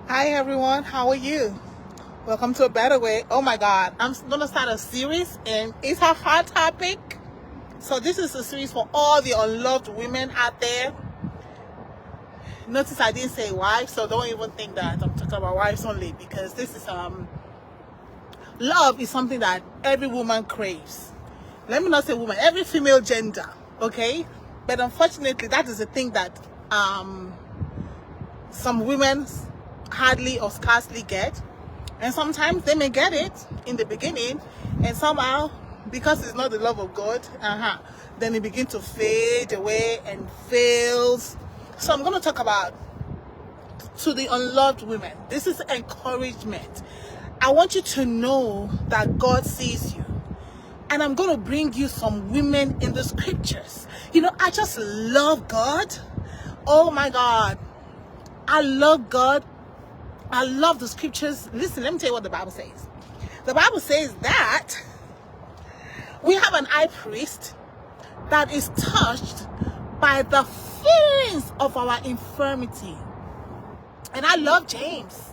Hi everyone, how are you? Welcome to A Better Way. Oh my God, I'm going to start a series and it's a hot topic. So this is a series for all the unloved women out there. Notice I didn't say wives, so don't even think that I'm talking about wives only, because this is love is something that every woman craves. Let me not say woman, every female gender, okay? But unfortunately, that is the thing that some women hardly or scarcely get, and sometimes they may get it in the beginning, and somehow, because it's not the love of God, then it begins to fade away and fails. So I'm going to talk about to the unloved women. This is encouragement. I want you to know that God sees you, and I'm going to bring you some women in the scriptures. You know, I just love God. Oh my God, I love God. I love the scriptures. Listen, let me tell you what the Bible says. The Bible says that we have an high priest that is touched by the feelings of our infirmity. And I love James.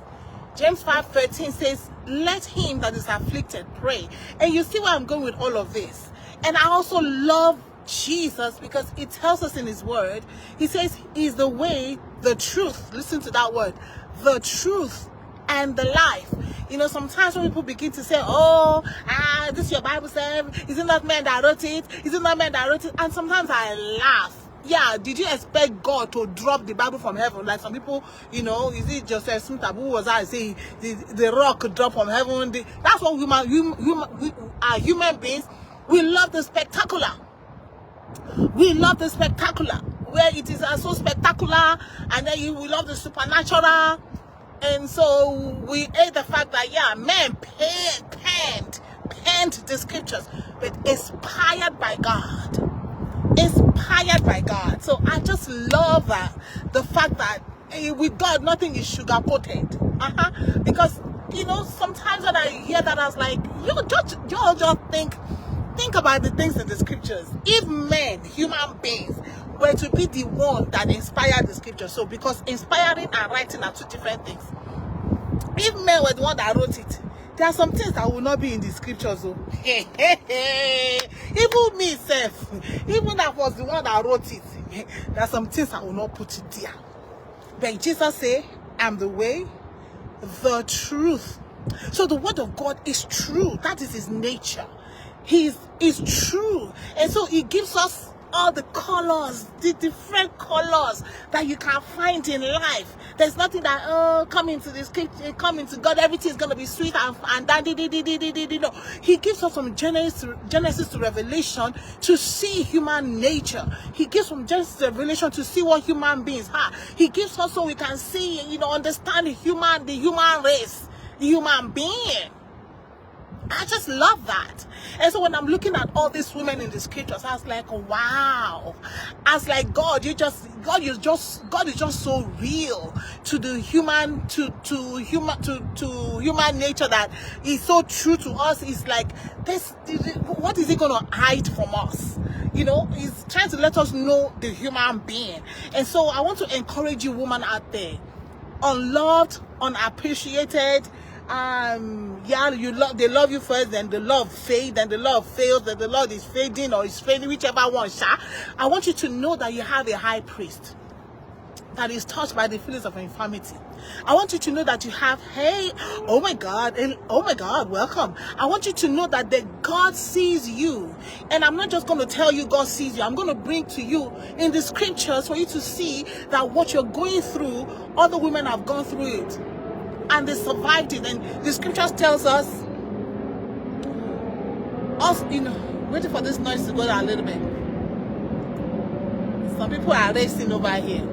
James 5:13 says, let him that is afflicted pray. And you see where I'm going with all of this. And I also love Jesus, because it tells us in his word, he says he's the way, the truth. Listen to that word, the truth and the life. You know, sometimes when people begin to say, this is your Bible says, is it not man that wrote it? Is it not man that wrote it? And sometimes I laugh. Yeah, did you expect God to drop the Bible from heaven? Like some people, you know, is it just a Smith who was I say the rock could drop from heaven? That's what we are human beings. We love the spectacular. We love the spectacular, where it is so spectacular, and then we love the supernatural. And so we hate the fact that, men penned the scriptures, but inspired by God. Inspired by God. So I just love the fact that with God, nothing is sugar-coated. Because, you know, sometimes when I hear that, I was like, you just think about the things in the scriptures. If men, human beings, were to be the one that inspired the scriptures, so because inspiring and writing are two different things. If men were the one that wrote it, there are some things that will not be in the scriptures. So. Even me, self, even if I was the one that wrote it, there are some things I will not put it there. But Jesus said, I'm the way, the truth. So the word of God is true. That is his nature. He is true. And so he gives us all the colors, the different colors that you can find in life. There's nothing that, come into God, everything is going to be sweet and dandy. No. He gives us from Genesis to Revelation to see human nature. He gives from Genesis to Revelation to see what human beings are. He gives us so we can see, understand the human race, the human being. I just love that. And so when I'm looking at all these women in the scriptures, I was like, wow. I was like, God is just so real to the human, to human nature, that is so true to us. It's like this, what is he gonna hide from us? He's trying to let us know the human being. And so I want to encourage you, woman out there, unloved, unappreciated. They love you first, then the love fades, then the love fails, then the love is fading or is fading, whichever one. I want you to know that you have a high priest that is touched by the feelings of infirmity. I want you to know that you have, oh my God, welcome. I want you to know that God sees you. And I'm not just going to tell you God sees you. I'm going to bring to you in the scriptures for you to see that what you're going through, other women have gone through it. And they survived it. And the scriptures tells us, waiting for this noise to go down a little bit. Some people are racing over here.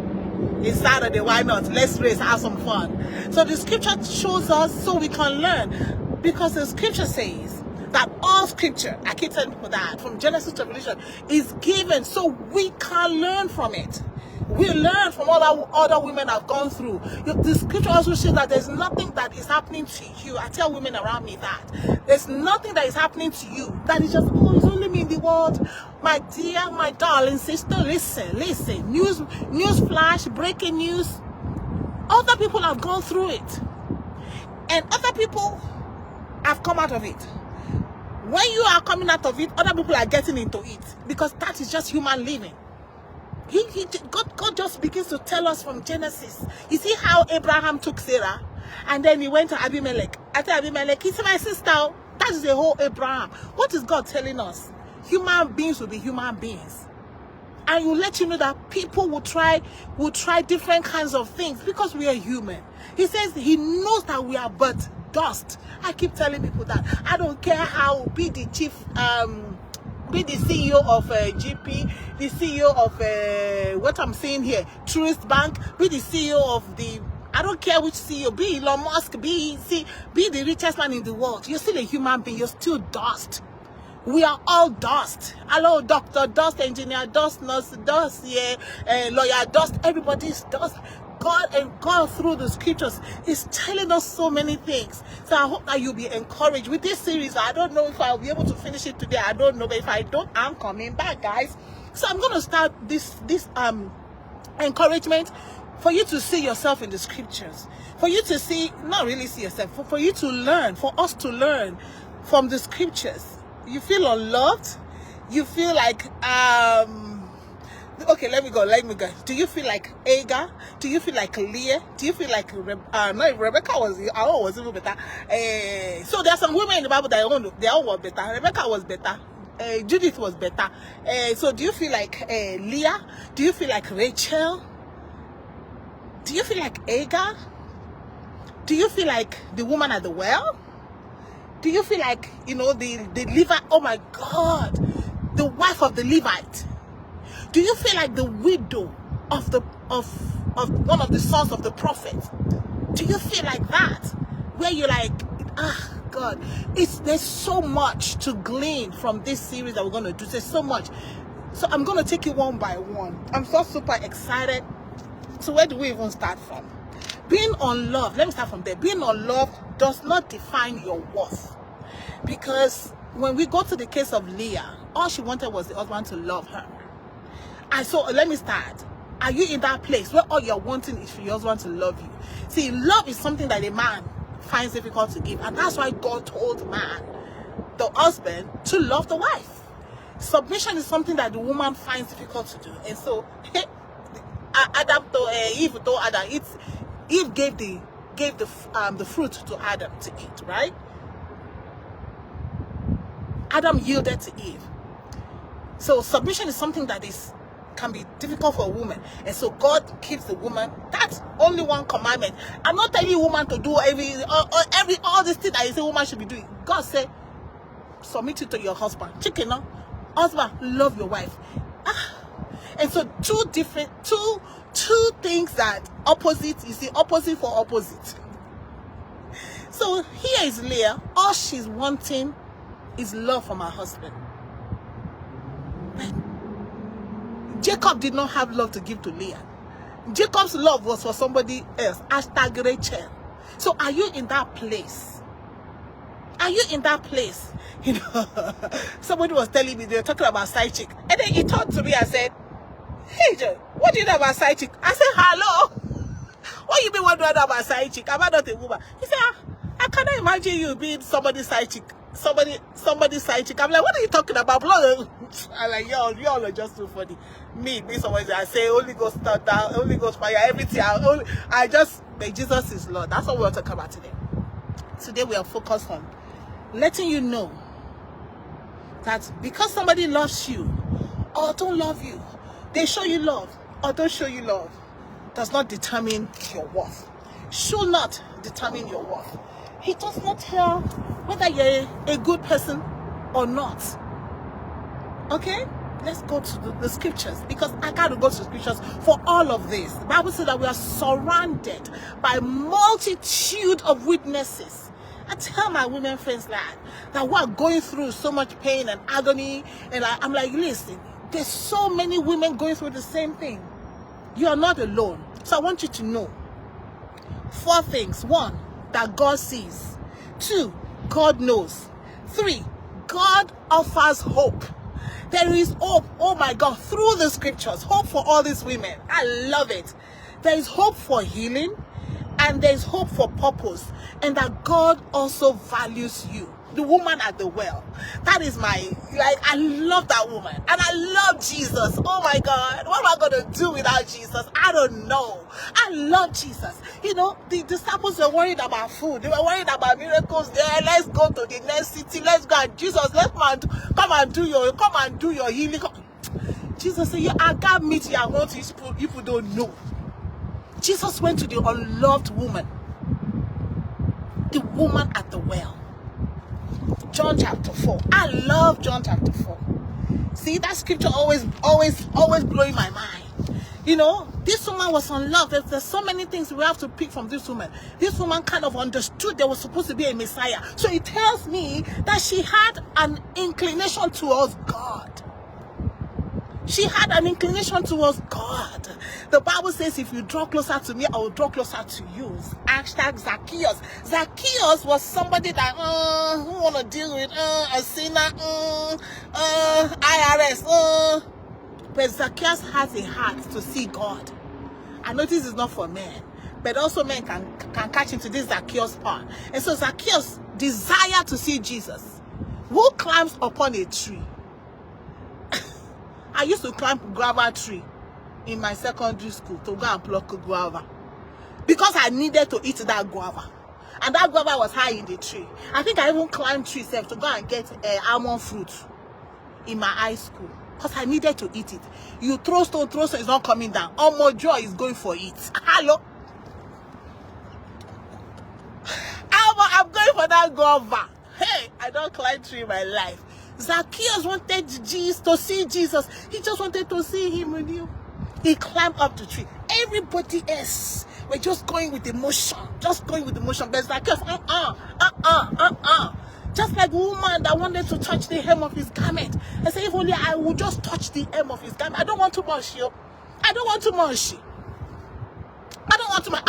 It's Saturday, why not? Let's race, have some fun. So the scripture shows us so we can learn. Because the scripture says that all scripture, I keep telling people that, from Genesis to Revelation, is given so we can learn from it. We learn from all that other women have gone through. The scripture also says that there's nothing that is happening to you. I tell women around me that. There's nothing that is happening to you that is just, it's only me in the world. My dear, my darling sister, listen. News flash, breaking news. Other people have gone through it. And other people have come out of it. When you are coming out of it, other people are getting into it. Because that is just human living. God just begins to tell us from Genesis. You see how Abraham took Sarah, and then he went to Abimelech. After Abimelech, he's my sister. That is the whole Abraham. What is God telling us? Human beings will be human beings. And you let you know that people will try different kinds of things because we are human. He says he knows that we are but dust. I keep telling people that. I don't care how, be the chief, be the CEO of GP, the CEO of what I'm saying here, Tourist Bank, be the CEO of the, I don't care which CEO, be Elon Musk, be the richest man in the world. You're still a human being. You're still dust. We are all dust. Hello, doctor, dust, engineer, dust, nurse, dust, lawyer, dust. Everybody's dust. God through the scriptures is telling us so many things. So I hope that you'll be encouraged with this series. I don't know if I'll be able to finish it today. I don't know, but if I don't, I'm coming back, guys. So I'm going to start this encouragement for you to see yourself in the scriptures, for you to see, not really see yourself, for you to learn, for us to learn from the scriptures. You feel unloved? You feel like okay, let me go. Do you feel like Agar? Do you feel like Leah? Do you feel like no, Rebecca was even better. So there are some women in the Bible that they all were better. Rebecca was better. Judith was better. So do you feel like Leah? Do you feel like Rachel? Do you feel like Agar? Do you feel like the woman at the well? Do you feel like, you know, the Levite? Oh my God, the wife of the Levite. Do you feel like the widow of one of the sons of the prophet? Do you feel like that? Where you're like, ah, God, there's so much to glean from this series that we're going to do. There's so much. So I'm going to take you one by one. I'm so super excited. So where do we even start from? Being unloved, let me start from there. Being unloved does not define your worth. Because when we go to the case of Leah, all she wanted was the husband to love her. And so let me start. Are you in that place where all you're wanting is for your husband to love you? See, love is something that a man finds difficult to give. And that's why God told man, the husband, to love the wife. Submission is something that the woman finds difficult to do. And so Eve told Adam, Eve gave the fruit to Adam to eat, right? Adam yielded to Eve. So submission is something that can be difficult for a woman. And so God gives the woman, that's only one commandment. I'm not telling a woman to do all this thing that you say woman should be doing. God said, submit it to your husband. Chicken, no? Husband, love your wife. And so two things that opposite, you see, opposite for opposite. So here is Leah. All she's wanting is love from her husband. Jacob did not have love to give to Leah. Jacob's love was for somebody else. Hashtag Rachel. So are you in that place? Are you in that place? You know, somebody was telling me they were talking about side chick. And then he talked to me and said, hey, Joe, what do you know about side chick? I said, hello. What you mean what do I know about side chick? Am I not a woman? He said, I cannot imagine you being somebody's side chick. Somebody's side chick. I'm like, what are you talking about? I'm like, y'all are just too funny. Me somebody, I say, Holy Ghost, Holy Ghost fire, everything. But Jesus is Lord. That's what we're talking about today. Today we are focused on letting you know that because somebody loves you or don't love you, they show you love or don't show you love, does not determine your worth. Should not determine your worth. He does not tell whether you're a good person or not. Okay? Let's go to the scriptures, because I got to go to the scriptures for all of this. The Bible says that we are surrounded by a multitude of witnesses. I tell my women friends that we are going through so much pain and agony, and I'm like, listen, there's so many women going through the same thing. You are not alone. So I want you to know 4 things. 1, that God sees. 2, God knows. 3, God offers hope. There is hope, oh my God, through the scriptures. Hope for all these women. I love it. There is hope for healing. and there's hope for purpose, and that God also values you. The woman at the well. That is I love that woman. And I love Jesus. Oh my God. What am I going to do without Jesus? I don't know. I love Jesus. You know, the disciples were worried about food. They were worried about miracles there. Let's go to the next city. Let's go. And Jesus, come and do your healing. Jesus said, I got meat here. I want you people don't know. Jesus went to the unloved woman. The woman at the well. John chapter 4. I love John chapter 4. See, that scripture always blowing my mind. You know, this woman was unloved. There's so many things we have to pick from this woman. This woman kind of understood there was supposed to be a Messiah. So it tells me that she had an inclination towards God. She had an inclination towards God. The Bible says, if you draw closer to me, I will draw closer to you. Hashtag Zacchaeus. Zacchaeus was somebody that, who want to deal with, a sinner, IRS, But Zacchaeus has a heart to see God. I notice it's not for men, but also men can catch into this Zacchaeus part. And so Zacchaeus desire to see Jesus. Who climbs upon a tree? I used to climb guava tree in my secondary school to go and pluck guava because I needed to eat that guava, and that guava was high in the tree. I think I even climbed trees to go and get almond fruit in my high school because I needed to eat it. You throw stone, it's not coming down. Almost joy is going for it. Hello, I'm going for that guava. Hey, I don't climb tree in my life. Zacchaeus wanted to see Jesus. He just wanted to see him with you. He climbed up the tree. Everybody else were just going with emotion. But Zacchaeus, just like a woman that wanted to touch the hem of his garment. I said, if only I would just touch the hem of his garment. I don't want too much, yo. I don't want too much. I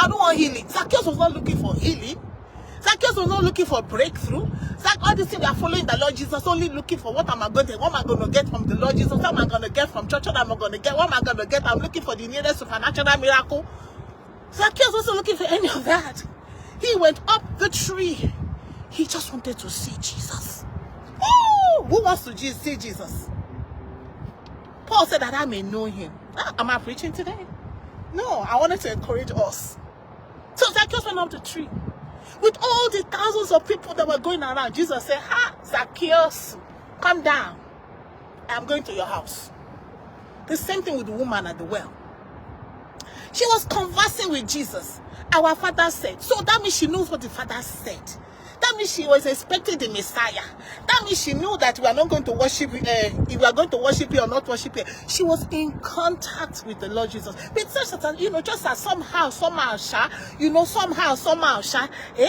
don't want healing. Zacchaeus was not looking for healing. Zacchaeus was not looking for breakthrough. All these things we are following the Lord Jesus, only looking for what am I going to get from the Lord Jesus? What am I going to get from church? What am I going to get? What am I going to get? I'm looking for the nearest supernatural miracle. Zacchaeus wasn't looking for any of that. He went up the tree. He just wanted to see Jesus. Ooh, who wants to see Jesus? Paul said that I may know him. Am I preaching today? No, I wanted to encourage us. So Zacchaeus went up the tree. With all the thousands of people that were going around, Jesus said, Zacchaeus, come down. I'm going to your house. The same thing with the woman at the well. She was conversing with Jesus. Our Father said. So that means she knows what the Father said. That means she was expecting the Messiah. That means she knew that we are not going to worship, if we are going to worship you or not worship you. She was in contact with the Lord Jesus. But such that, just as somehow, hey,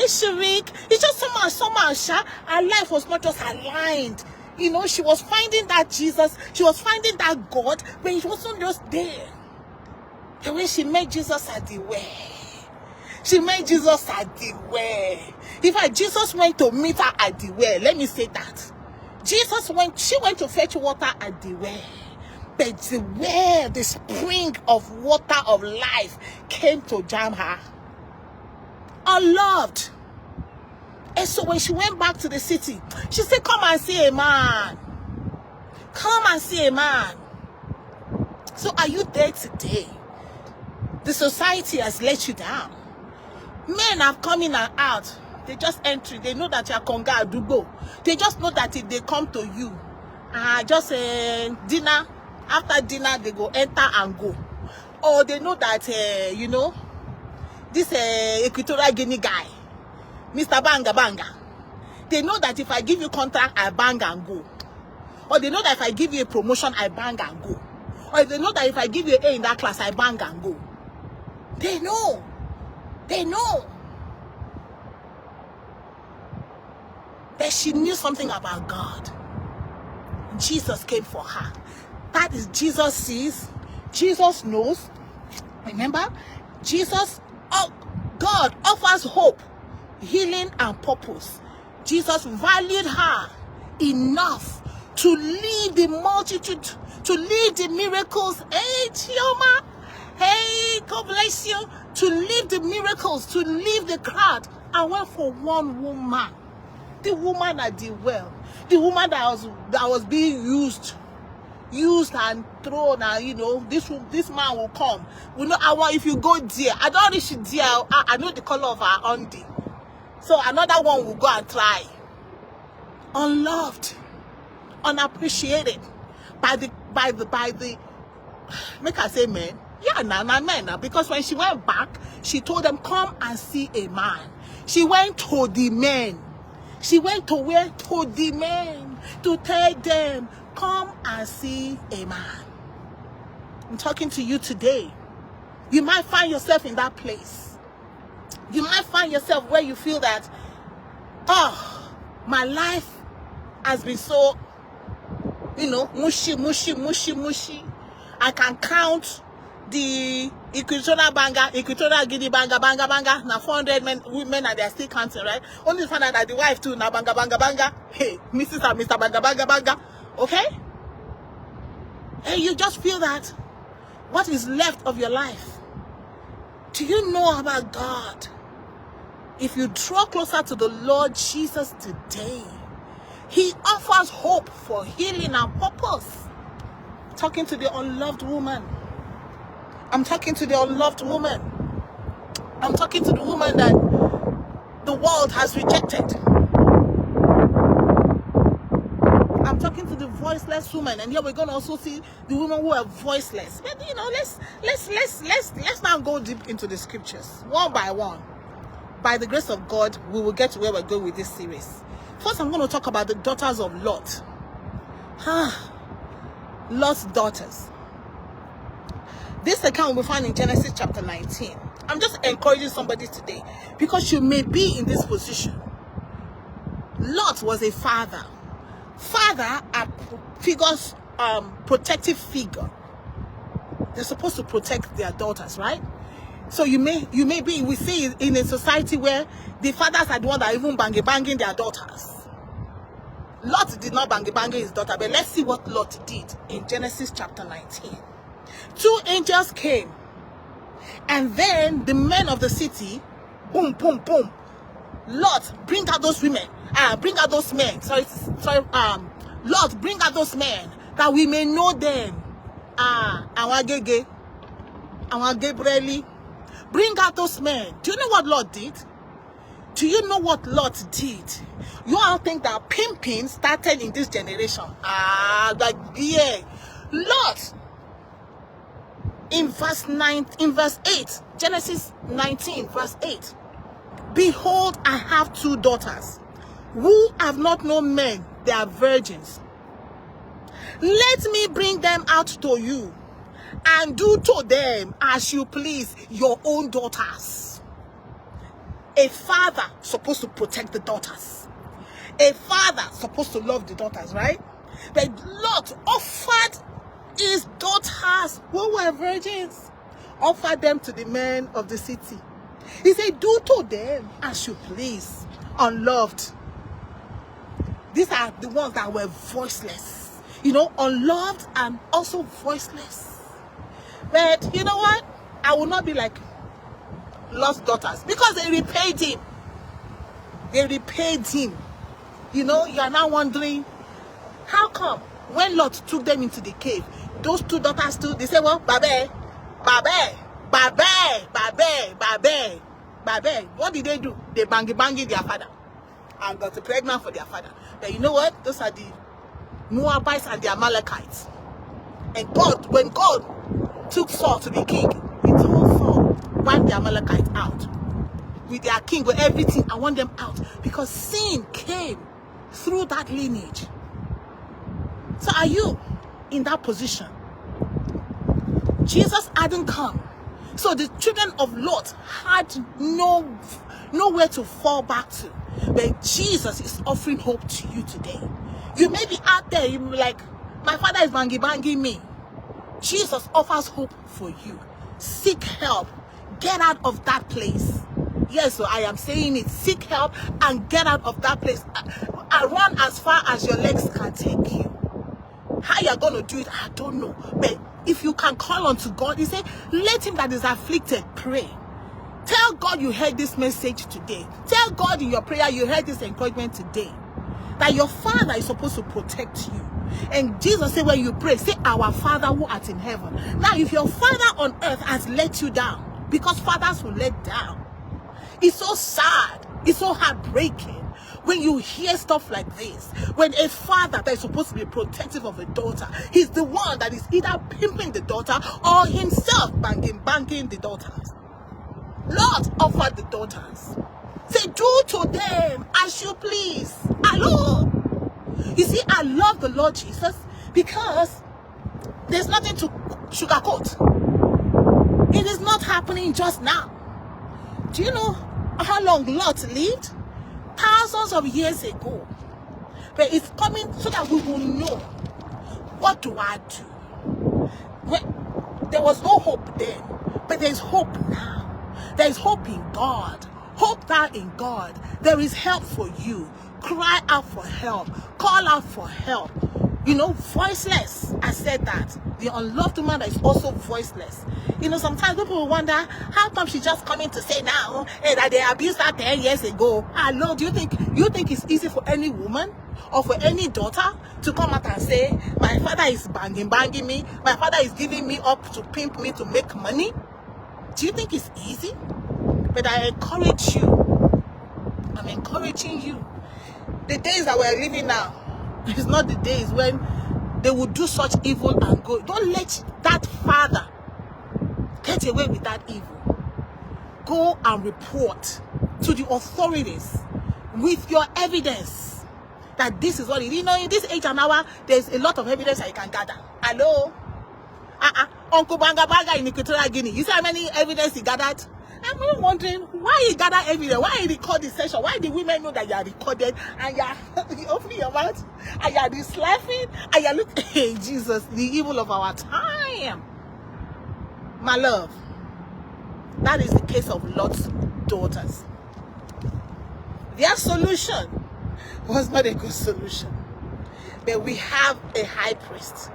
Sharik, it's just somehow, her life was not just aligned. She was finding that Jesus, she was finding that God, but it wasn't just there. And when she met Jesus at the way, In fact, Jesus went to meet her at the well. Let me say that. She went to fetch water at the well. But the well, the spring of water of life came to jam her. Unloved. And so when she went back to the city, she said, come and see a man. Come and see a man. So are you there today? The society has let you down. Men have come in and out. They just enter. They know that you are Konga Adubo. They just know that if they come to you, dinner, after dinner, they go enter and go. Or they know that, this Equatorial Guinea guy, Mr. Banga Banga. They know that if I give you contract, I bang and go. Or they know that if I give you a promotion, I bang and go. Or they know that if I give you A in that class, I bang and go. They know. They know. That she knew something about God. Jesus came for her. That is, Jesus sees. Jesus knows. Remember? God offers hope, healing, and purpose. Jesus valued her enough to lead the multitude, to lead the miracles. Hey, Chioma. Hey, God bless you, to leave the miracles, to leave the crowd, and went for one woman. The woman at the well. The woman that was being used and thrown, and you know, this man will come. We know if you go there, I don't reach there. I know the color of her undie. So another one will go and try. Unloved, unappreciated by the make her say men. Yeah, men now. Because when she went back, she told them, come and see a man. She went to the men. She went to where? To the men. To tell them, come and see a man. I'm talking to you today. You might find yourself in that place. You might find yourself where you feel that, oh, my life has been so, you know, mushy. I can count the equatorial giddy banga. Now 400 women and they're still counting, right? Only find out that the wife too now banga. Hey, Mrs. and Mr. banga. Okay? And you just feel that what is left of your life. Do you know about God? If you draw closer to the Lord Jesus today, He offers hope for healing and purpose. Talking to the unloved woman. I'm talking to the unloved woman. I'm talking to the woman that the world has rejected. I'm talking to the voiceless woman, and here we're going to also see the women who are voiceless. But you know, let's now go deep into the scriptures, one by one. By the grace of God, we will get to where we're going with this series. First, I'm going to talk about the daughters of Lot. Lot's daughters. This account we find in Genesis chapter 19. I'm just encouraging somebody today because you may be in this position. Lot was a father. Father are figures, protective figure. They're supposed to protect their daughters, right? So you may be, we see in a society where the fathers are the ones that are even banging their daughters. Lot did not bang his daughter, but let's see what Lot did in Genesis chapter 19. 2 angels came, and then the men of the city, boom. Lot, bring out those women. Bring out those men. Lot, bring out those men that we may know them. Our Gabrieli. Bring out those men. Do you know what Lot did? Do you know what Lot did? You all think that pimping started in this generation. Lot, in verse 8, Genesis 19, verse 8. Behold, I have 2 daughters, who have not known men, they are virgins. Let me bring them out to you, and do to them as you please, your own daughters. A father supposed to protect the daughters. A father supposed to love the daughters, right? But Lot offered his daughters, who were virgins, offered them to the men of the city. He said, do to them as you please, unloved. These are the ones that were voiceless. You know, unloved and also voiceless. But you know what? I will not be like Lot's daughters, because they repaid him. You know, you are now wondering, how come when Lot took them into the cave, those 2 daughters too, they say, well, babe. What did they do? They bangy their father and got pregnant for their father. But you know what? Those are the Moabites and the Amalekites. And God, when God took Saul to be king, he told Saul, wipe the Amalekites out. With their king, with everything, I want them out. Because sin came through that lineage. So are you in that position? Jesus hadn't come. So the children of Lot had nowhere to fall back to. But Jesus is offering hope to you today. You may be out there, you may be like, my father is banging me. Jesus offers hope for you. Seek help. Get out of that place. Yes, so I am saying it. Seek help and get out of that place. Run as far as your legs can take you. How you're going to do it, I don't know. But if you can call unto God, he said, let him that is afflicted pray. Tell God you heard this message today. Tell God in your prayer you heard this encouragement today, that your Father is supposed to protect you. And Jesus said, when you pray, say, our Father who art in heaven. Now, if your father on earth has let you down, because fathers will let down, it's so sad, it's so heartbreaking when you hear stuff like this. When a father that is supposed to be protective of a daughter, he's the one that is either pimping the daughter or himself banging the daughters. Lord, offer the daughters. Say, do to them as you please. Hello. You see, I love the Lord Jesus because there's nothing to sugarcoat. It is not happening just now. Do you know how long Lot lived? Thousands of years ago. But it's coming so that we will know, what do I do? Well, there was no hope then, but there's hope now. There is hope in God. Hope thou in God. There is help for you. Cry out for help. Call out for help. You know, voiceless. I said that. The unloved woman that is also voiceless. You know, sometimes people will wonder, how come she just coming to say now that they abused her 10 years ago? Hello, do you think it's easy for any woman or for any daughter to come out and say, my father is banging me, my father is giving me up to pimp me to make money? Do you think it's easy? But I encourage you. I'm encouraging you. The days that we're living now, it's not the days when they would do such evil and go. Don't let that father get away with that evil. Go and report to the authorities with your evidence that this is what it is. You know, in this age and hour, there's a lot of evidence that you can gather. Hello? Uncle Banga Banga in Equatorial Guinea. You see how many evidence he gathered? I'm really wondering why he gathered evidence, why he record this session, why the women know that you are recorded and you opening your mouth and you are just laughing and you look, hey Jesus, the evil of our time. My love, that is the case of Lot's daughters. Their solution was not a good solution. But we have a high priest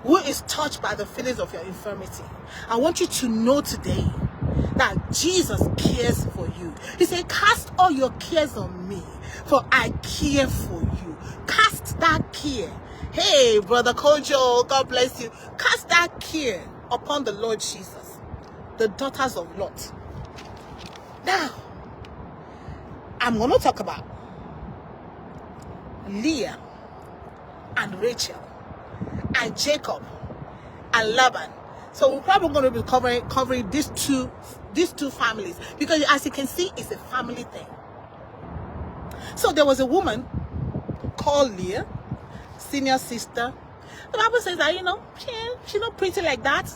who is touched by the feelings of your infirmity. I want you to know today that Jesus cares for you. He said, cast all your cares on me, for I care for you. Cast that care. Hey, Brother Kojo, God bless you. Cast that care upon the Lord Jesus, the daughters of Lot. Now, I'm going to talk about Leah and Rachel and Jacob and Laban. So we're probably going to be covering these two families, because as you can see, it's a family thing. So there was a woman called Leah, senior sister. The Bible says that, you know, she's not pretty like that.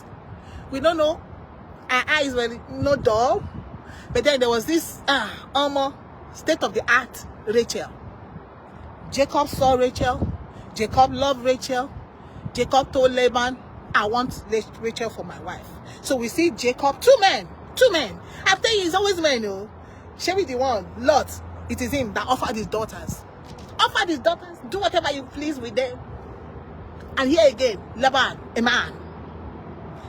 We don't know. Her eyes were no dull. But then there was this almost state-of-the-art Rachel. Jacob saw Rachel. Jacob loved Rachel. Jacob told Laban, I want Rachel for my wife. So we see Jacob, two men. I'm telling you, it's always men, you know. Shall we the one? Lot, it is him that offered his daughters. Offered his daughters, do whatever you please with them. And here again, Laban, a man.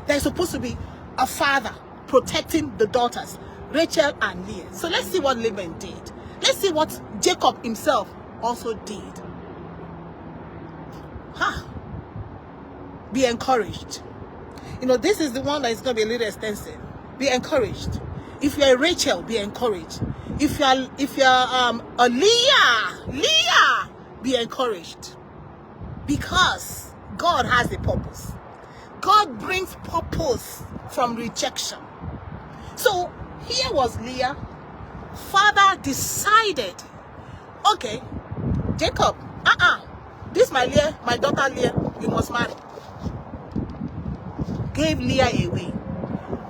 There's supposed to be a father protecting the daughters, Rachel and Leah. So let's see what Laban did. Let's see what Jacob himself also did. Be encouraged. You know, this is the one that is going to be a little extensive. Be encouraged. If you're a Rachel, be encouraged. If you're a Leah, be encouraged. Because God has a purpose. God brings purpose from rejection. So here was Leah. Father decided, okay, Jacob, this my Leah, my daughter Leah, you must marry. Gave Leah away,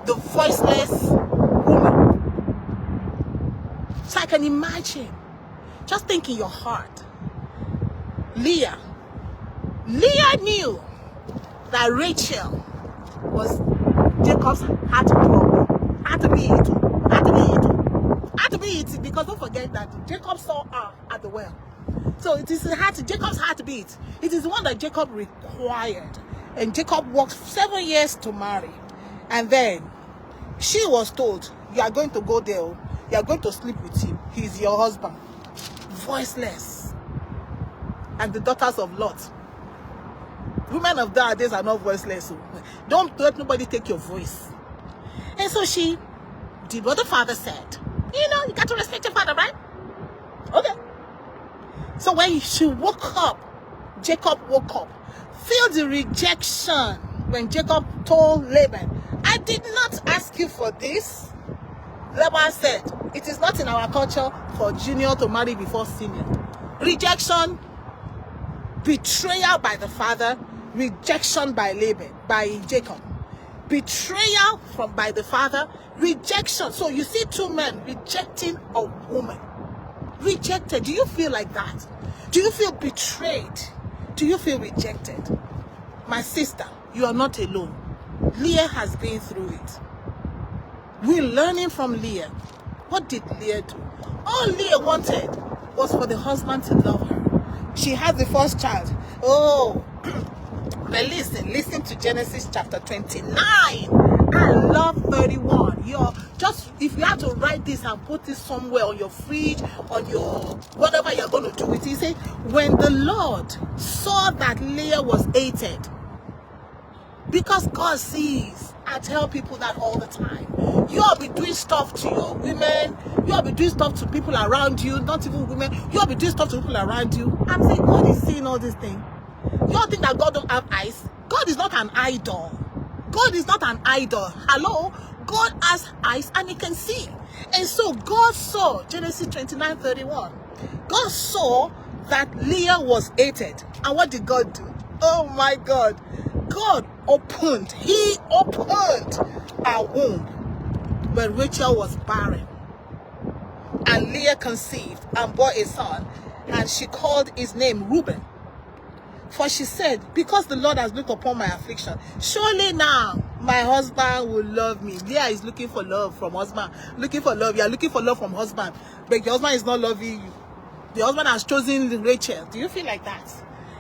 the voiceless woman. So I can imagine, just think in your heart, Leah knew that Rachel was Jacob's heart problem. Had to be it, because don't forget that Jacob saw her at the well. So it is Jacob's heartbeat. It is the one that Jacob required. And Jacob worked 7 years to marry. And then she was told, you are going to go there. You are going to sleep with him. He's your husband. Voiceless. And the daughters of Lot. Women of nowadays are not voiceless. So don't let nobody take your voice. And so she did what the father said. You know, you got to respect your father, right? Okay. So when she woke up, Jacob woke up. Feel the rejection when Jacob told Laban, I did not ask you for this. Laban said, it is not in our culture for junior to marry before senior. Rejection, betrayal by the father, rejection by Laban, by Jacob. Betrayal by the father, rejection. So you see two men rejecting a woman. Rejected. Do you feel like that? Do you feel betrayed? Do you feel rejected? My sister, you are not alone. Leah has been through it. We're learning from Leah. What did Leah do? All Leah wanted was for the husband to love her. She had the first child. Oh, but listen to Genesis chapter 29 and love 31. If you had to write this and put this somewhere on your fridge, on your whatever you're going to do with it, he said, when the Lord saw that Leah was hated, because God sees, I tell people that all the time. You'll be doing stuff to your women. You'll be doing stuff to people around you, not even women. You'll be doing stuff to people around you. I'm saying God is seeing all these things. You all think that God don't have eyes? God is not an idol. God is not an idol. Hello? God has eyes and he can see. And so God saw, Genesis 29:31. God saw that Leah was hated. And what did God do? Oh my God. God opened her womb when Rachel was barren. And Leah conceived and bore a son, and she called his name Reuben. For she said, because the Lord has looked upon my affliction, surely now my husband will love me. Leah is looking for love from husband. Looking for love. You are looking for love from husband. But your husband is not loving you. The husband has chosen Rachel. Do you feel like that?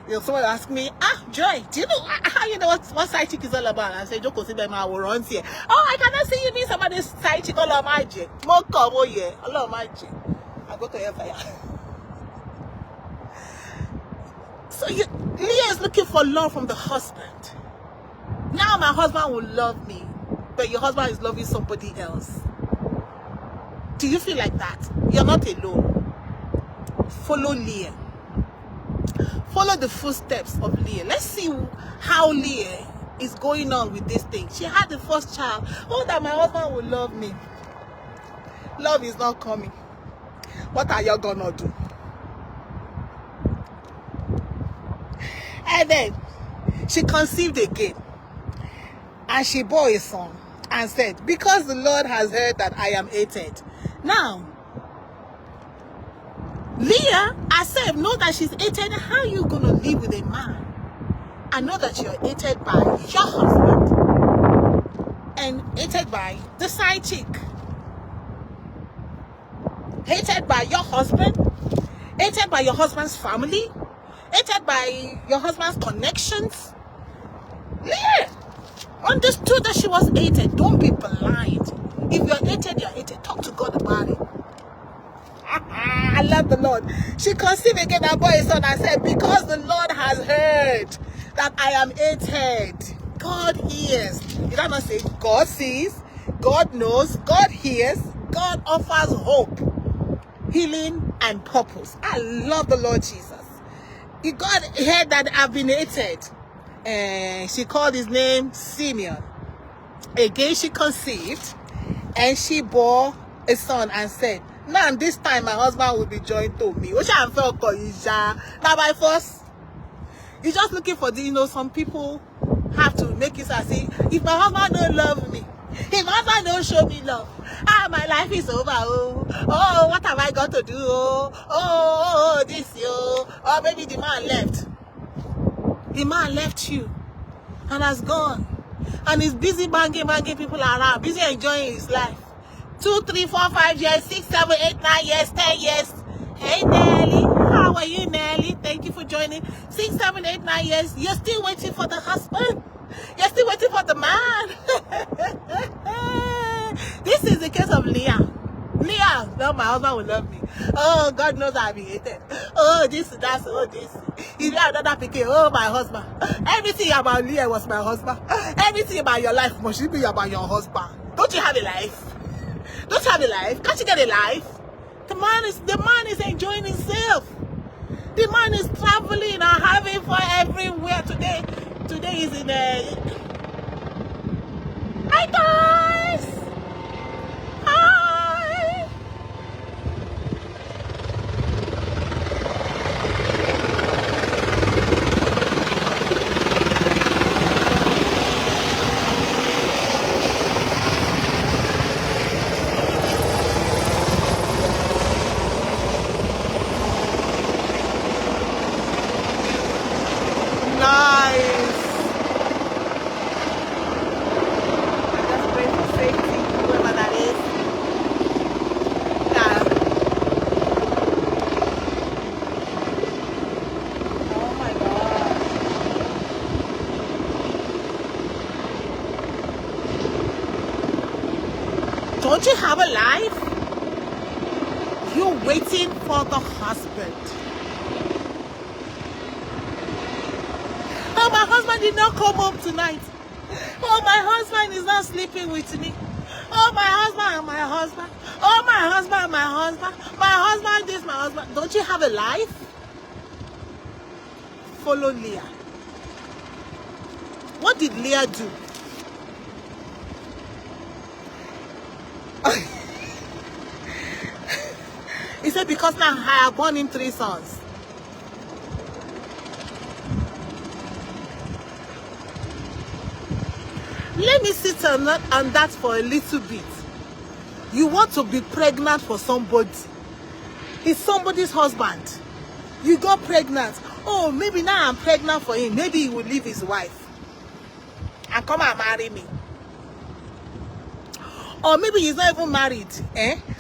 You know, someone ask me, Joy, do you know how you know what side chick is all about? I say, Joko, see my runs here. Oh, I cannot see you mean somebody's side chick all of my j. Moko, oh yeah, all of my j. I go to hellfire. So Leah is looking for love from the husband. Now my husband will love me, but your husband is loving somebody else. Do you feel like that? You're not alone. Follow Leah. Follow the footsteps of Leah. Let's see how Leah is going on with this thing. She had the first child. Oh, that my husband will love me. Love is not coming. What are you gonna do? And then she conceived again. And she bore a son and said, because the Lord has heard that I am hated. Now, Leah herself knows that she's hated. How are you going to live with a man and know that you're hated by your husband and hated by the side chick? Hated by your husband? Hated by your husband's family? Hated by your husband's connections? Leah understood that she was hated. Don't be blind. If you're hated, you're hated. Talk to God about it. I love the Lord. She conceived again and bore a son and said, because the Lord has heard that I am hated. God hears. You don't not say God sees, God knows, God hears, God offers hope, healing, and purpose. I love the Lord Jesus. God heard that I've been hated. And she called his name Simeon. Again she conceived and she bore a son and said, now this time my husband will be joined to me. Which I felt now by force. He's just looking for the, you know, some people have to make it say, if my husband don't love me, if my husband don't show me love, my life is over. Oh, what have I got to do? Oh, this, oh, maybe the man left. The man left you and has gone. And he's busy banging people around, busy enjoying his life. 2, 3, 4, 5 years, 6, 7, 8, 9 years, 10 years. Hey, Nelly, how are you, Nelly? Thank you for joining. 6, 7, 8, 9 years. You're still waiting for the husband. You're still waiting for the man. This is the case of Leah. Leah, no, my husband will love me. Oh, God knows I'll be hated. Oh, this, that's, oh, this. If you have another picking, oh, my husband. Everything about Leah was my husband. Everything about your life must be about your husband. Don't you have a life? Don't you have a life? Can't you get a life? The man is enjoying himself. The man is traveling and having fun everywhere today. Today is in a... Hi, guys! Hi! Nice! Don't you have a life? You're waiting for the husband. Oh, my husband did not come home tonight. Oh, my husband is not sleeping with me. Oh, my husband and my husband. Oh, my husband and my husband. My husband this, my husband. Don't you have a life? Follow Leah. What did Leah do? He said, because now I have born him 3 sons. Let me sit on that for a little bit. You want to be pregnant for somebody. He's somebody's husband. You got pregnant. Oh, maybe now I'm pregnant for him. Maybe he will leave his wife and come and marry me. Or maybe he's not even married,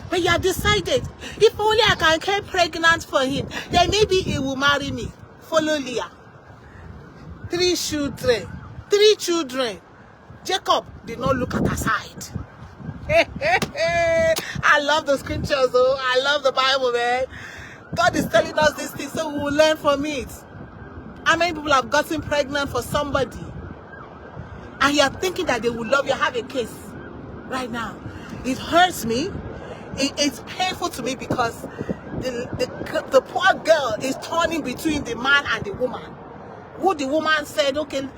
but you have decided, if only I can get pregnant for him, then maybe he will marry me. Follow Leah. 3 children. 3 children. Jacob did not look at her side. I love the scriptures, though. I love the Bible, man. God is telling us this thing so we will learn from it. How many people have gotten pregnant for somebody and you are thinking that they will love you? I have a case right now. It hurts me. It's painful to me because the poor girl is turning between the man and the woman. Who the woman said, okay, if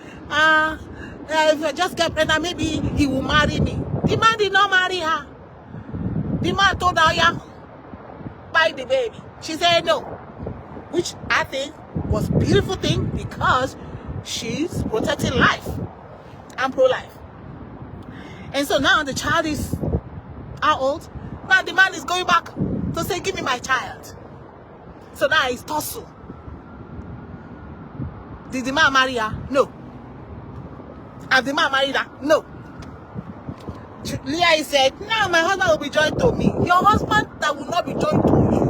I just get pregnant, maybe he will marry me. The man did not marry her. The man told her, yeah, buy the baby. She said no, which I think was a beautiful thing because she's protecting life. I'm pro-life. And so now the child is how old? Now the man is going back to say, give me my child. So now it's tussle. Did the man marry her? No. Have the man married her? No. Leah said, now my husband will be joined to me. Your husband that will not be joined to you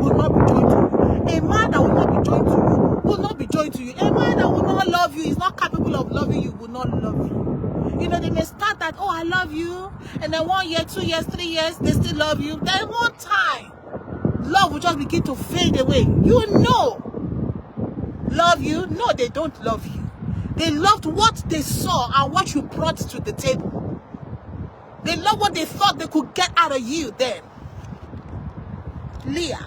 will not be joined to you. A man that will not be joined to you will not be joined to you. A man that will not love you, is not capable of loving you, will not love you. You know, they may start that, oh, I love you. And then 1 year, 2 years, 3 years, they still love you. Then one time, love will just begin to fade away. You know. Love you? No, they don't love you. They loved what they saw and what you brought to the table. They loved what they thought they could get out of you then. Leah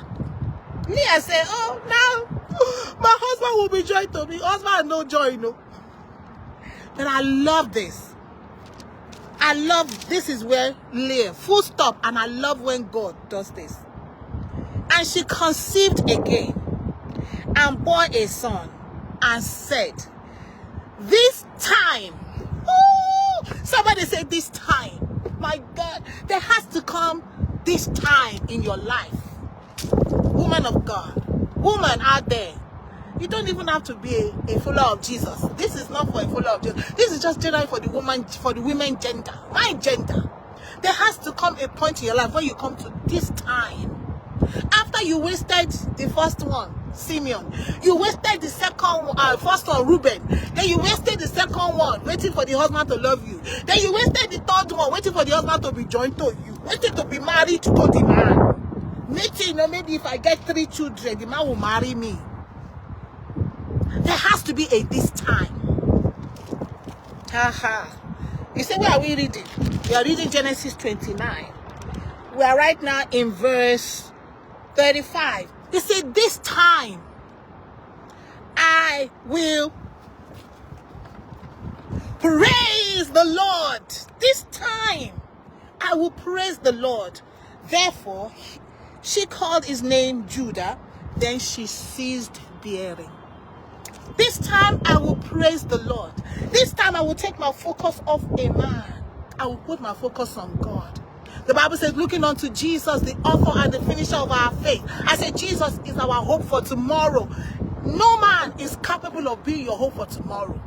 said, oh, now my husband will be joined to me. Husband, no joy, no. But I love this. I love, this is where Leah, full stop, and I love when God does this. And she conceived again and bore a son and said, this time, oh, somebody said this time. My God, there has to come this time in your life. Woman of God, woman out there, you don't even have to be a follower of Jesus. This is not for a follower of Jesus. This is just generally for the woman, for the women gender, my gender. There has to come a point in your life where you come to this time. After you wasted the first one, Simeon. You wasted the first one, Reuben. Then you wasted the second one, waiting for the husband to love you. Then you wasted the third one, waiting for the husband to be joined to you, waiting to be married to the man. Maybe if I get 3 children, the man will marry me. There has to be a this time. You say, where are we reading? We are reading Genesis 29. We are right now in verse 35. He said, this time I will praise the Lord. This time I will praise the Lord. Therefore, she called his name Judah. Then she ceased bearing. This time I will praise the Lord. This time I will take my focus off a man. I will put my focus on God. The Bible says, looking unto Jesus, the author and the finisher of our faith. I said, Jesus is our hope for tomorrow. No man is capable of being your hope for tomorrow.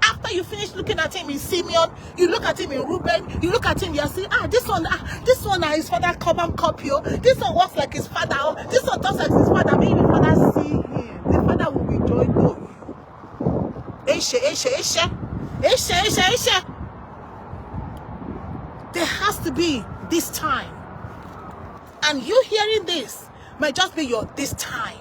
After you finish looking at him in Simeon, you look at him in Reuben, you look at him, you see, this one his father copy. This one walks like his father. This one talks like his father. Maybe the father see him. The father will be joined to you. There has to be this time. And you hearing this might just be your this time.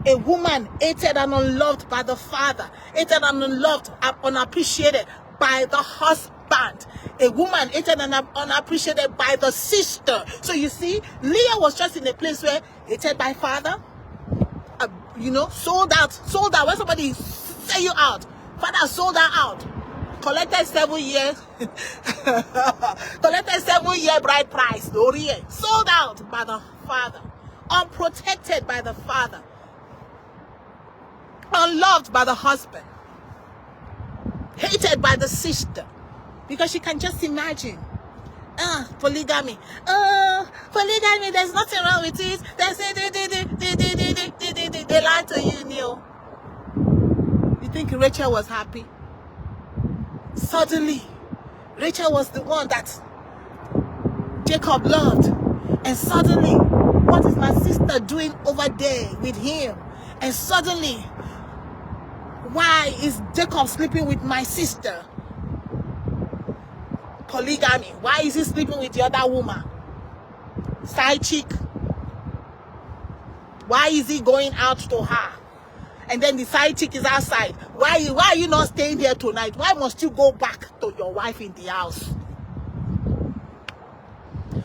A woman hated and unloved by the father, hated and unloved and unappreciated by the husband. A woman hated and unappreciated by the sister. So you see, Leah was just in a place where hated by father, sold out. When somebody sell you out, father sold her out. Collected 7 years. Collected 7-year bride price. Sold out by the father. Unprotected by the father. Unloved by the husband. Hated by the sister. Because she can just imagine. Polygamy. Polygamy, there's nothing wrong with it. They lied to you, Neil. You think Rachel was happy? Suddenly, Rachel was the one that Jacob loved. And suddenly, what is my sister doing over there with him? And suddenly, why is Jacob sleeping with my sister? Polygamy. Why is he sleeping with the other woman? Side chick. Why is he going out to her? And then the side chick is outside. Why are you not staying here tonight? Why must you go back to your wife in the house?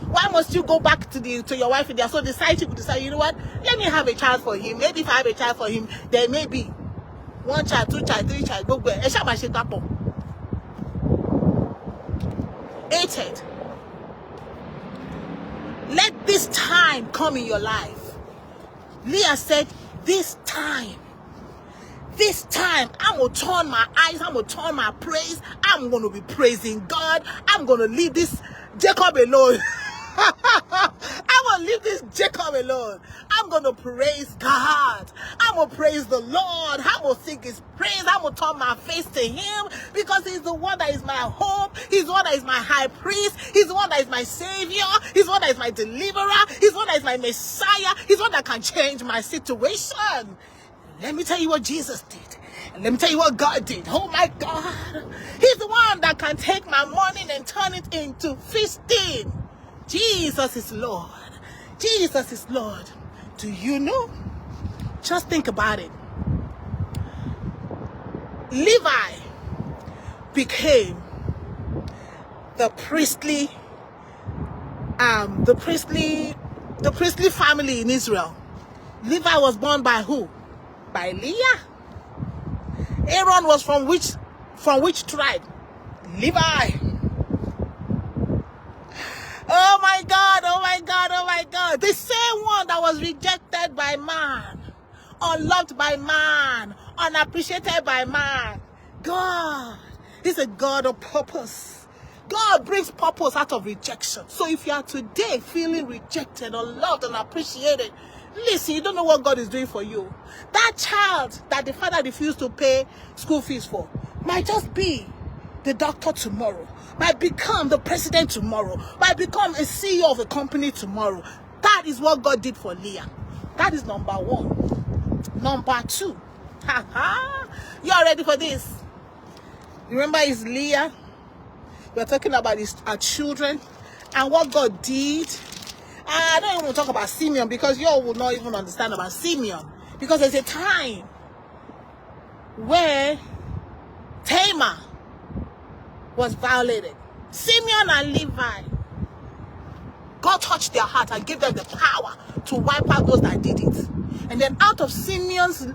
Why must you go back to your wife in the house? So the side chick will decide, you know what? Let me have a child for him. Maybe if I have a child for him, there may be 1 child, 2 child, 3 child. Go where? Hated. Let this time come in your life. Leah said, this time, I'm going to turn my eyes, I'm going to turn my praise, I'm going to be praising God, I'm going to leave this Jacob alone. I'm going to leave this Jacob alone. I'm going to praise God. I'm going to praise the Lord. I'm going to sing his praise. I'm going to turn my face to him because he's the one that is my hope. He's the one that is my high priest. He's the one that is my savior. He's the one that is my deliverer. He's the one that is my Messiah. He's the one that can change my situation. Let me tell you what Jesus did. And let me tell you what God did. Oh my God. He's the one that can take my mourning and turn it into feasting. Jesus is Lord. Jesus is Lord. Do you know? Just think about it. Levi became the priestly family in Israel. Levi was born by who? By Leah. Aaron was from which tribe? Levi. Oh my God, oh my God, oh my God. The same one that was rejected by man, unloved by man, unappreciated by man. God is a God of purpose. God brings purpose out of rejection. So if you are today feeling rejected, unloved, unappreciated, listen, you don't know what God is doing for you. That child that the father refused to pay school fees for might just be the doctor tomorrow, might become the president tomorrow, might become a CEO of a company tomorrow. That is what God did for Leah. That is number one. Number two. You are ready for this? Remember, it's Leah. We're talking about our children and what God did. I don't even want to talk about Simeon because you all will not even understand about Simeon. Because there's a time where Tamar was violated. Simeon and Levi, God touched their heart and gave them the power to wipe out those that did it. And then out of Simeon's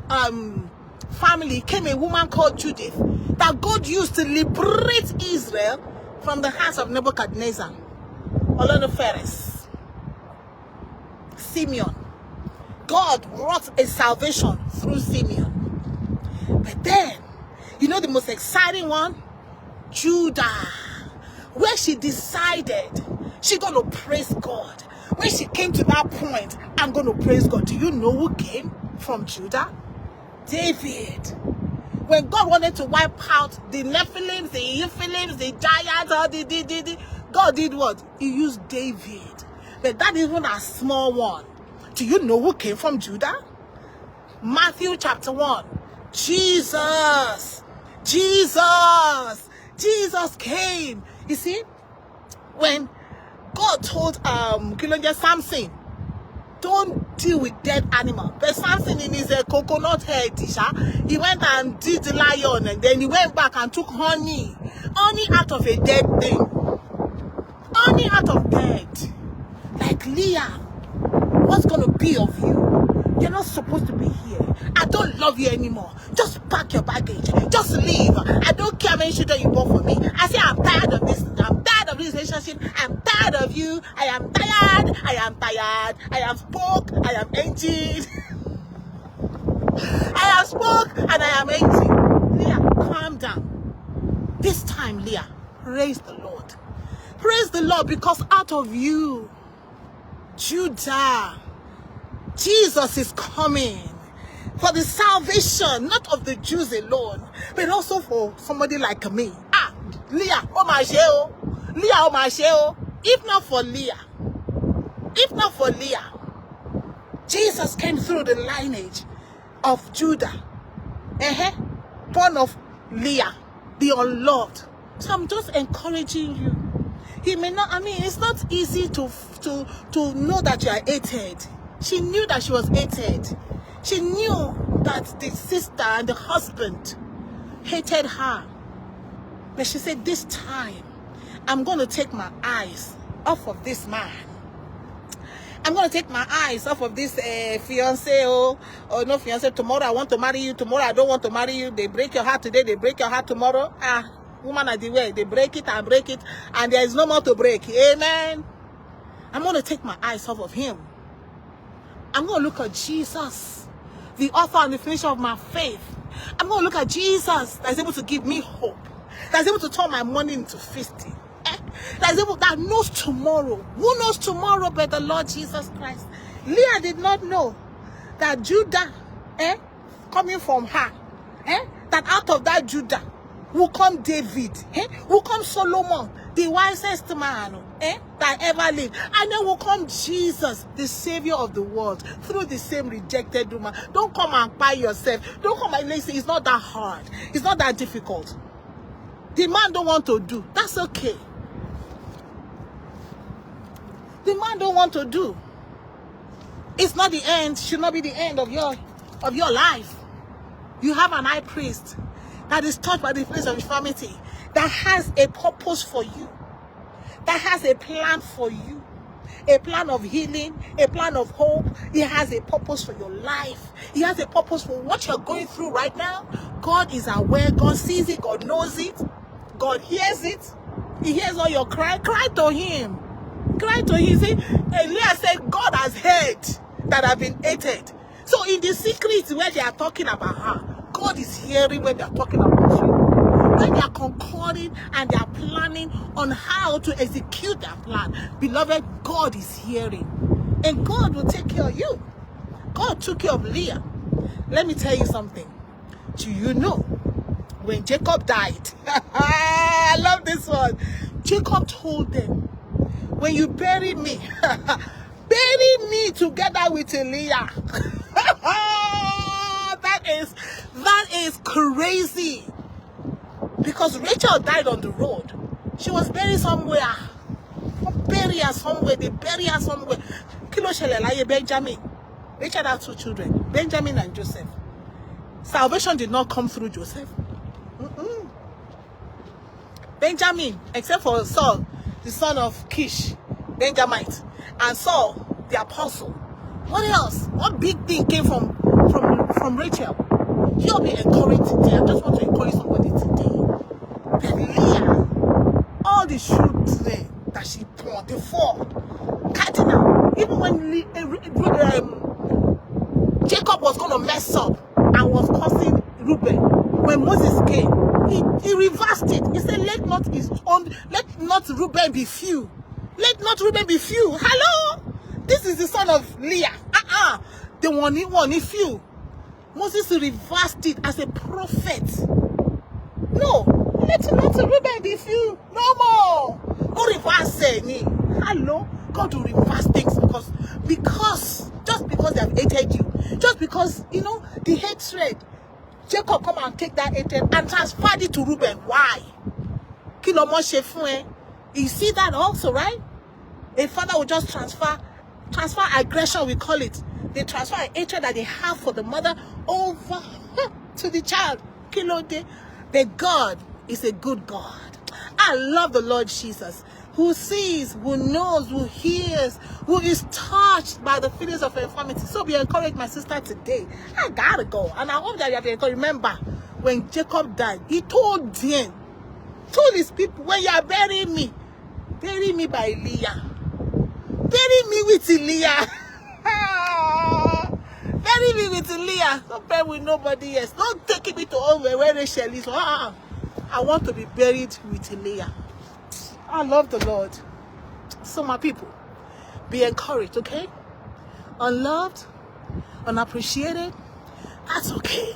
family came a woman called Judith that God used to liberate Israel from the hands of Nebuchadnezzar. Ololuferes. Simeon. God wrought a salvation through Simeon. But then, you know the most exciting one? Judah. Where she decided she's going to praise God. When she came to that point, I'm going to praise God. Do you know who came from Judah? David. When God wanted to wipe out the Nephilims, the Ephilims, the giants, all God did what? He used David. But that isn't a small one. Do you know who came from Judah? Matthew chapter 1. Jesus. Jesus. Jesus came. You see, when God told Samson, don't deal with dead animal. But Samson in his coconut head, he went and did the lion, and then he went back and took honey. Honey out of a dead thing. Honey out of dead. Like Leah, what's going to be of you? You're not supposed to be here. I don't love you anymore. Just pack your baggage. Just leave. I don't care how many children you bought for me. I say I'm tired of this. I'm tired of this relationship. I'm tired of you. I am tired. I am tired. I am spoke. I am emptied. I am spoke and I am empty. Leah, calm down. This time, Leah, praise the Lord. Praise the Lord, because out of you, Judah, Jesus is coming for the salvation, not of the Jews alone, but also for somebody like me. Leah, oh my sheo. Leah, oh my sheo. If not for Leah, Jesus came through the lineage of Judah, born of Leah, the unloved. So I'm just encouraging you. He may not, it's not easy to know that you are hated. She knew that she was hated. She knew that the sister and the husband hated her. But she said, this time, I'm going to take my eyes off of this man. I'm going to take my eyes off of this fiancé or no fiancé. Tomorrow I want to marry you. Tomorrow I don't want to marry you. They break your heart today. They break your heart tomorrow. Woman are the way. They break it and break it. And there is no more to break. Amen. I'm going to take my eyes off of him. I'm going to look at Jesus, the author and the finisher of my faith. I'm going to look at Jesus that is able to give me hope. That is able to turn my money into feasting. That knows tomorrow. Who knows tomorrow but the Lord Jesus Christ? Leah did not know that Judah, coming from her, that out of that Judah will come David, will come Solomon, the wisest man that ever lived. And then will come Jesus, the Savior of the world, through the same rejected woman. Don't come and buy yourself. Don't come and say it's not that hard. It's not that difficult. The man don't want to do. That's okay. The man don't want to do. It's not the end. Should not be the end of your life. You have an high priest that is touched by the place of infirmity, that has a purpose for you, that has a plan for you, a plan of healing, a plan of hope. He has a purpose for your life. He has a purpose for what you're going through right now. God is aware. God sees it. God knows it. God hears it. He hears all your cry. Cry to him. Cry to him. See, Leah said, God has heard that I've been hated. So in the secret where they are talking about her, God is hearing when they are talking about you. When they are concording and they are planning on how to execute their plan, beloved, God is hearing. And God will take care of you. God took care of Leah. Let me tell you something. Do you know when Jacob died? I love this one. Jacob told them, when you bury me, bury me together with Leah. that is crazy. Because Rachel died on the road. She was buried somewhere. Bury her somewhere. They bury her somewhere. Kilo Shelelaye Benjamin. Rachel had 2 children, Benjamin and Joseph. Salvation did not come through Joseph. Benjamin, except for Saul, the son of Kish, Benjamite, and Saul, the apostle. What else? What big thing came from Rachel? You'll be encouraged today. I just want to encourage somebody today. That Leah, all the children that she brought, the 4 cardinal, even when Jacob was going to mess up and was cursing Reuben, when Moses came, he reversed it. He said, let not Reuben be few. Let not Reuben be few. Hello? This is the son of Leah. The one few. Moses reversed it as a prophet. No, let not Reuben be few. No more. No reverse any. Hello? God will reverse things just because they have hated you. Just because, the hatred. Jacob come and take that hatred and transfer it to Reuben. Why? You see that also, right? A father will just transfer aggression, we call it. They transfer hatred that they have for the mother over to the child. But God is a good God. I love the Lord Jesus, who sees, who knows, who hears, who is touched by the feelings of infirmity. So be encouraged, my sister, today. I gotta go. And I hope that you have been encouraged. Remember, when Jacob died, he told his people, when you are burying me, bury me by Leah. Bury me with Leah. Bury me with Leah. Don't bury with nobody else. Don't take me to over where Rachel is. I want to be buried with Leah. I love the Lord. So my people, be encouraged, okay? Unloved, unappreciated, that's okay.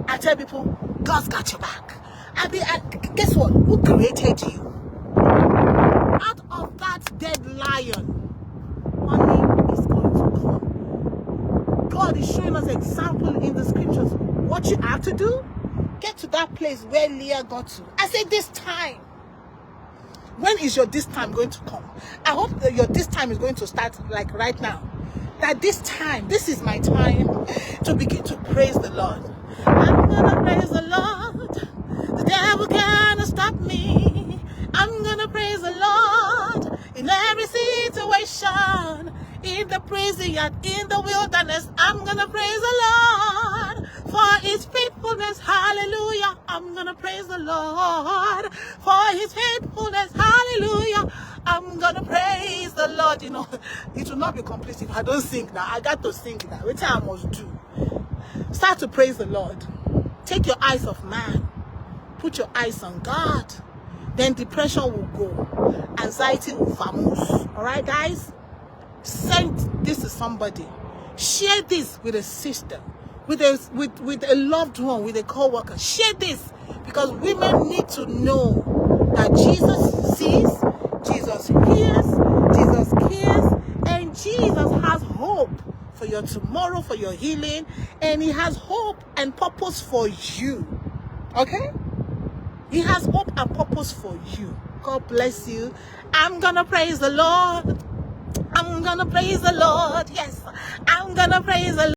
I tell people, God's got your back. Guess what? Who created you? Out of that dead lion, money is going to come. God is showing us example in the scriptures. What you have to do, get to that place where Leah got to. I say this time. When is your this time going to come? I hope that your this time is going to start like right now. That this is my time to begin to praise the Lord. I'm gonna praise the Lord. The devil cannot stop me. I'm gonna praise the Lord in every situation. In the prison yard, in the wilderness, I'm gonna praise the Lord for his faithfulness. Hallelujah. I'm gonna praise the Lord for his faithfulness. Hallelujah. I'm gonna praise the Lord. It will not be complete if I don't sing now. I got to sing now. Which I must do. Start to praise the Lord. Take your eyes off man. Put your eyes on God. Then depression will go. Anxiety will vanish. Alright, guys? Send this to somebody. Share this with a sister, with a loved one, with a co-worker. Share this, because women need to know that Jesus sees, Jesus hears, Jesus cares, and Jesus has hope for your tomorrow, for your healing, and he has hope and purpose for you. Okay? He has hope and purpose for you. God bless you. I'm gonna praise the Lord. I'm gonna praise the Lord. Yes, I'm gonna praise the Lord.